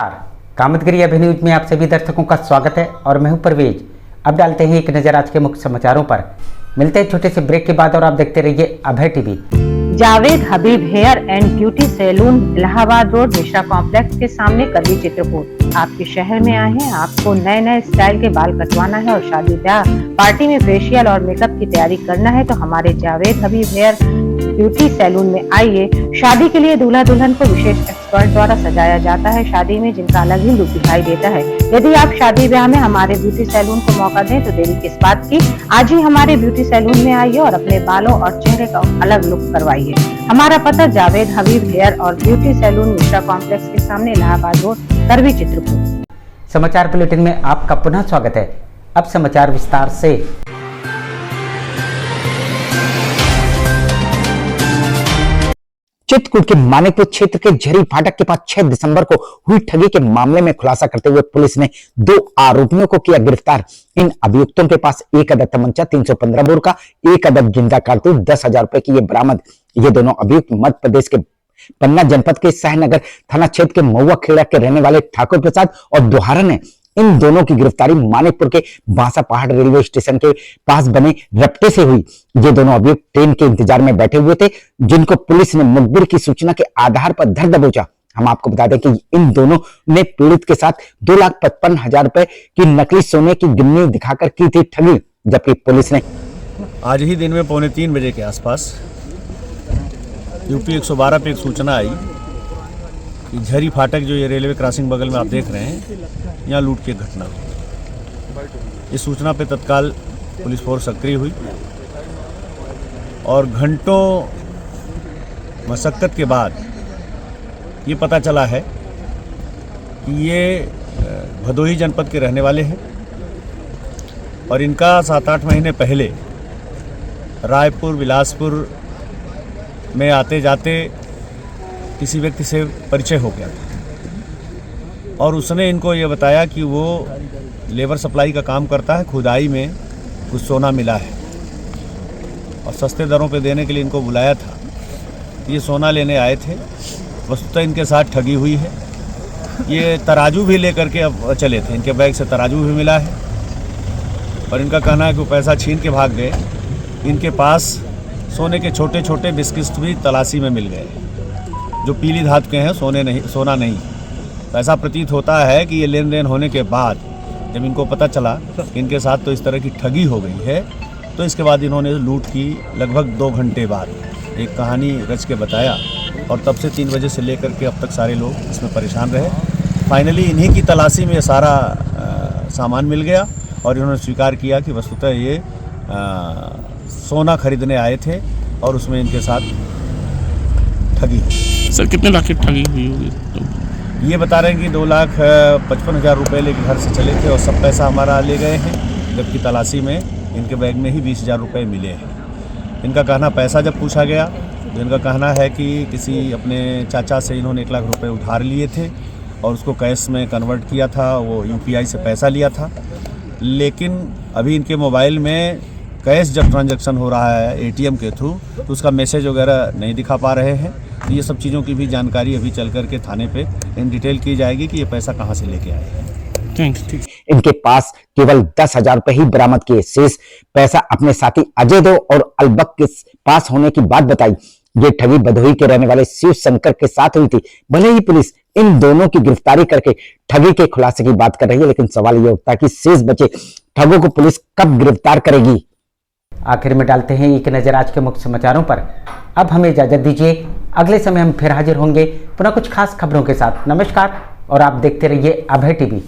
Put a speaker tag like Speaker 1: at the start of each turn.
Speaker 1: कामतगिरी अभी न्यूज में आप सभी दर्शकों का स्वागत है और मैं हूं परवेज। अब डालते हैं एक नजर आज के मुख्य समाचारों पर। मिलते हैं छोटे से ब्रेक के बाद और आप देखते रहिए Abhay TV.
Speaker 2: Javed Habib hair and beauty salon, Allahabad road, Mishra complex के सामने, करवी, चित्रकूट। आपके शहर में आए हैं, आपको नए नए स्टाइल के बाल कटवाना है और शादी ब्याह पार्टी में फेशियल और मेकअप की तैयारी करना है तो हमारे Javed Habib hair beauty salon में आइए। शादी के लिए दूल्हा दुल्हन को विशेष एक्सपर्ट द्वारा सजाया जाता है, शादी में जिनका अलग ही लुक दिखाई देता है। यदि आप शादी ब्याह में हमारे ब्यूटी सैलून को मौका दें तो देरी किस बात की, आज ही हमारे ब्यूटी सैलून में आइए और अपने बालों और चेहरे का अलग लुक करवाइए। हमारा पता जावेद हबीब हेयर और ब्यूटी सैलून, मिश्रा कॉम्प्लेक्स के सामने, इलाहाबाद रोड, करवी, चित्रकूट।
Speaker 1: समाचार बुलेटिन में आपका पुनः स्वागत है। अब समाचार विस्तार से। चित्रकूट के मानिकपुर क्षेत्र के झरी फाटक के पास 6 दिसंबर को हुई ठगी के मामले में खुलासा करते हुए पुलिस ने 2 आरोपियों को किया गिरफ्तार। इन अभियुक्तों के पास 1 अदद तमंचा, 315 बोर का 1 अदद जिंदा कारतूस, 10,000 रुपए की ये बरामद। ये दोनों अभियुक्त मध्य प्रदेश के पन्ना जनपद के सहनगर थाना क्षेत्र के महुआ खेड़ा के रहने वाले ठाकुर प्रसाद और दोहारा ने इन दोनों की गिरफ्तारी मानिकपुर के बांसा पहाड़ रेलवे स्टेशन के पास बने रपटे से हुई। ये दोनों अभियुक्त ट्रेन के इंतजार में बैठे हुए थे, जिनको पुलिस ने मुखबिर की सूचना के आधार पर धर दबोचा। हम आपको बता दें कि इन दोनों ने पीड़ित के साथ 2,55,000 रुपए की नकली सोने की गिन्नी दिखाकर की थी ठगी। जबकि पुलिस ने
Speaker 3: आज ही दिन में 2:45 बजे के आसपास यूपी 112 पे एक सूचना आई कि झरी फाटक, जो ये रेलवे क्रॉसिंग बगल में आप देख रहे हैं, यहाँ लूट की घटना। इस सूचना पे तत्काल पुलिस फोर्स सक्रिय हुई और घंटों मशक्कत के बाद ये पता चला है कि ये भदोही जनपद के रहने वाले हैं और इनका 7-8 महीने पहले रायपुर, बिलासपुर में आते जाते किसी व्यक्ति से परिचय हो गया और उसने इनको ये बताया कि वो लेबर सप्लाई का काम करता है, खुदाई में कुछ सोना मिला है और सस्ते दरों पे देने के लिए इनको बुलाया था। ये सोना लेने आए थे, वस्तुतः इनके साथ ठगी हुई है। ये तराजू भी लेकर के अब चले थे, इनके बैग से तराजू भी मिला है और इनका कहना है कि वो पैसा छीन के भाग गए। इनके पास सोने के छोटे छोटे बिस्किट भी तलाशी में मिल गए, जो पीली धातु के हैं, सोना नहीं। तो ऐसा प्रतीत होता है कि ये लेन देन होने के बाद जब इनको पता चला कि इनके साथ तो इस तरह की ठगी हो गई है, तो इसके बाद इन्होंने लूट की लगभग 2 घंटे बाद एक कहानी रच के बताया और तब से 3 बजे से लेकर के अब तक सारे लोग इसमें परेशान रहे। फाइनली इन्हीं की तलाशी में सारा सामान मिल गया और इन्होंने स्वीकार किया कि वस्तुतः ये सोना खरीदने आए थे और उसमें इनके साथ ठगी हुई।
Speaker 4: सर कितने लाख की ठगी हुई होगी?
Speaker 3: ये बता रहे हैं कि 2,55,000 रुपये लेके घर से चले थे और सब पैसा हमारा ले गए हैं, जबकि तलाशी में इनके बैग में ही 20,000 रुपये मिले हैं। इनका कहना, पैसा जब पूछा गया तो इनका कहना है कि किसी अपने चाचा से इन्होंने 1 लाख रुपये उधार लिए थे और उसको कैश में कन्वर्ट किया था, वो UPI से पैसा लिया था। लेकिन अभी इनके मोबाइल में कैश जब ट्रांजैक्शन हो रहा है ATM के थ्रू, तो उसका मैसेज वगैरह नहीं दिखा पा रहे हैं। तो ये सब चीज़ों की भी जानकारी अभी चल कर के थाने पे इन डिटेल की जाएगी कि ये पैसा कहाँ से लेके आए हैं।
Speaker 4: ठीक।
Speaker 1: इनके पास केवल 10,000 रुपए ही बरामद किए, शेष पैसा अपने साथी अजय दो और अलबक के पास होने की बात बताई। ये ठगी भदोही के रहने वाले शिव शंकर के साथ हुई थी। भले ही पुलिस इन दोनों की गिरफ्तारी करके ठगी के खुलासे की बात कर रही है, लेकिन सवाल यह उठता है कि शेष बचे ठगों को पुलिस कब गिरफ्तार करेगी। आखिर में डालते हैं एक नजर आज के मुख्य समाचारों पर। अब हमें इजाजत दीजिए, अगले समय हम फिर हाजिर होंगे पुनः कुछ खास खबरों के साथ। नमस्कार और आप देखते रहिए अभय टीवी।